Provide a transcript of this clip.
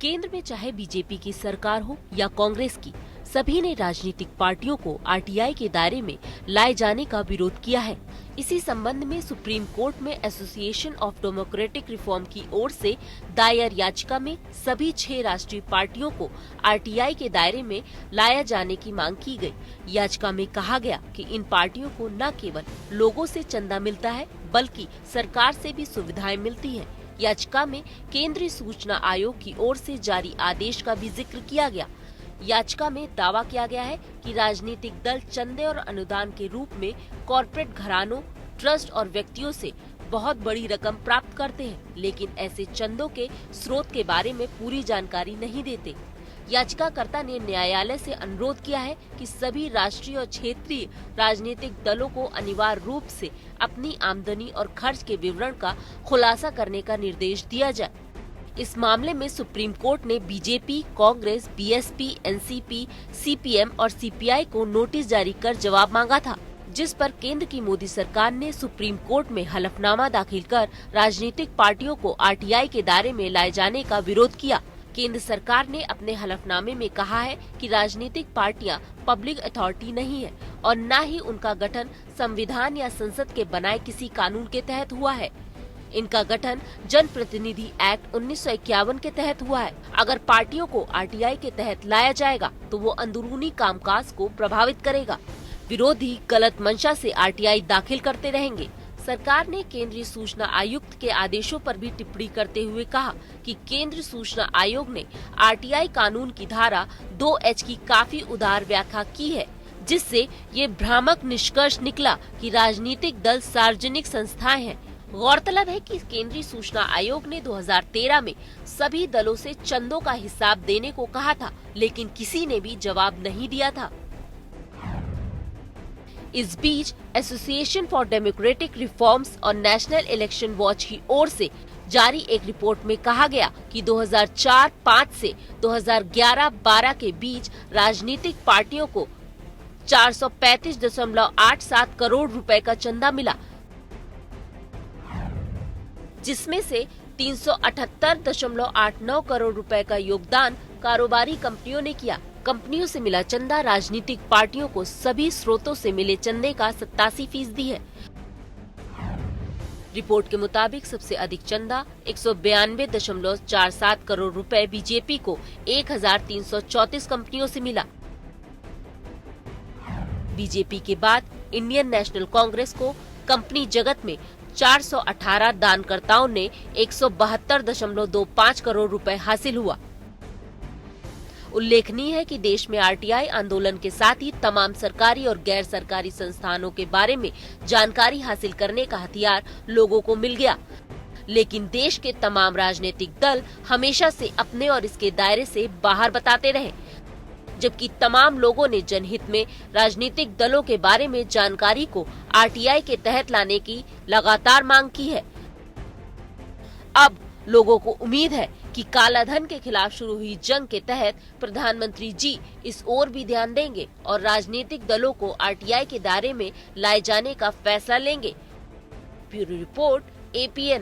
केंद्र में चाहे बीजेपी की सरकार हो या कांग्रेस की, सभी ने राजनीतिक पार्टियों को आरटीआई के दायरे में लाए जाने का विरोध किया है। इसी संबंध में सुप्रीम कोर्ट में एसोसिएशन ऑफ डेमोक्रेटिक रिफॉर्म की ओर से दायर याचिका में सभी 6 राष्ट्रीय पार्टियों को आरटीआई के दायरे में लाया जाने की मांग की गई। याचिका में कहा गया कि इन पार्टियों को न केवल लोगों से चंदा मिलता है, बल्कि सरकार से भी सुविधाएं मिलती हैं। याचिका में केंद्रीय सूचना आयोग की ओर से जारी आदेश का भी जिक्र किया गया। याचिका में दावा किया गया है कि राजनीतिक दल चंदे और अनुदान के रूप में कॉरपोरेट घरानों, ट्रस्ट और व्यक्तियों से बहुत बड़ी रकम प्राप्त करते हैं, लेकिन ऐसे चंदों के स्रोत के बारे में पूरी जानकारी नहीं देते। याचिकाकर्ता ने न्यायालय से अनुरोध किया है कि सभी राष्ट्रीय और क्षेत्रीय राजनीतिक दलों को अनिवार्य रूप से अपनी आमदनी और खर्च के विवरण का खुलासा करने का निर्देश दिया जाए। इस मामले में सुप्रीम कोर्ट ने BJP, Congress, BSP, NCP, CPM और सीपीआई को नोटिस जारी कर जवाब मांगा था, जिस पर केंद्र की मोदी सरकार ने सुप्रीम कोर्ट में हलफनामा दाखिल कर राजनीतिक पार्टियों को आरटीआई के दायरे में लाए जाने का विरोध किया। केंद्र सरकार ने अपने हलफनामे में कहा है कि राजनीतिक पार्टियां पब्लिक अथॉरिटी नहीं है और न ही उनका गठन संविधान या संसद के बनाए किसी कानून के तहत हुआ है। इनका गठन जन प्रतिनिधि एक्ट 1951 के तहत हुआ है। अगर पार्टियों को आरटीआई के तहत लाया जाएगा तो वो अंदरूनी कामकाज को प्रभावित करेगा। विरोधी गलत मंशा से आरटीआई दाखिल करते रहेंगे। सरकार ने केंद्रीय सूचना आयुक्त के आदेशों पर भी टिप्पणी करते हुए कहा कि केंद्रीय सूचना आयोग ने आरटीआई कानून की धारा 2H की काफी उदार व्याख्या की है, जिससे ये भ्रामक निष्कर्ष निकला कि राजनीतिक दल सार्वजनिक संस्थाएं हैं। गौरतलब है कि केंद्रीय सूचना आयोग ने 2013 में सभी दलों से चंदों का हिसाब देने को कहा था, लेकिन किसी ने भी जवाब नहीं दिया था। इस बीच एसोसिएशन फॉर डेमोक्रेटिक रिफॉर्म्स और नेशनल इलेक्शन वॉच की ओर से जारी एक रिपोर्ट में कहा गया कि 2004-05 से 2011-12 के बीच राजनीतिक पार्टियों को 435.87 करोड़ रुपए का चंदा मिला, जिसमें से 378.89 करोड़ रुपए का योगदान कारोबारी कंपनियों ने किया। कंपनियों से मिला चंदा राजनीतिक पार्टियों को सभी स्रोतों से मिले चंदे का 87% है। रिपोर्ट के मुताबिक सबसे अधिक चंदा 192.47 करोड़ रुपए बीजेपी को 1334 कंपनियों से मिला। बीजेपी के बाद इंडियन नेशनल कांग्रेस को कंपनी जगत में 418 दानकर्ताओं ने 172.25 करोड़ रुपए हासिल हुआ। उल्लेखनीय है कि देश में आरटीआई आंदोलन के साथ ही तमाम सरकारी और गैर सरकारी संस्थानों के बारे में जानकारी हासिल करने का हथियार लोगों को मिल गया, लेकिन देश के तमाम राजनीतिक दल हमेशा से अपने और इसके दायरे से बाहर बताते रहे, जबकि तमाम लोगों ने जनहित में राजनीतिक दलों के बारे में जानकारी को आरटीआई के तहत लाने की लगातार मांग की है। अब लोगों को उम्मीद है कि कालाधन के खिलाफ शुरू हुई जंग के तहत प्रधानमंत्री जी इस ओर भी ध्यान देंगे और राजनीतिक दलों को आरटीआई के दायरे में लाए जाने का फैसला लेंगे। Bureau report, APN।